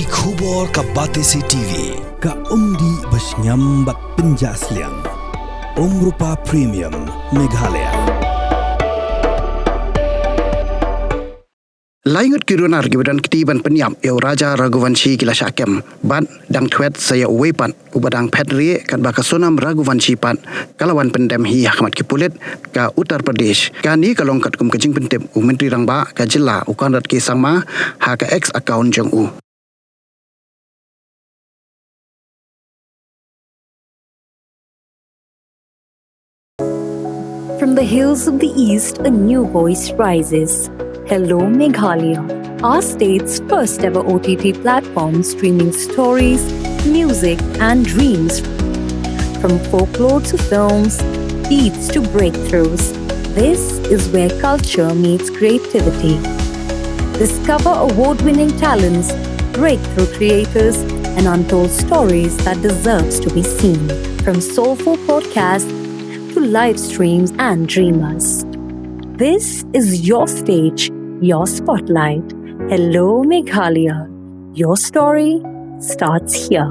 Ki khubor ka bate si TV. Ka umdi basnyam bat penjaslian. Rupa Premium Meghalaya. Laingat kirunar gibadan ketiban penyam eu Raja Raghuvanshi kila syakem ban dang twet saya wepan ubadang pedri kat baka Sonam Raghuvanshi pan kalawan Pyndem hi hakmat kipulit ka Uttar Pradesh kani kalongkat kum kejing Pyndem u menteri rangba ka jilla ukan rat ki sangma ha ka ex account jong u. From the hills of the east, a new voice rises. Hello Meghalaya, our state's first ever OTT platform streaming stories, music and dreams. From folklore to films, beats to breakthroughs, this is where culture meets creativity. Discover award-winning talents, breakthrough creators and untold stories that deserves to be seen. From soulful podcasts to live streams and dreamers. This is your stage, your spotlight. Hello Meghalaya. Your story starts here.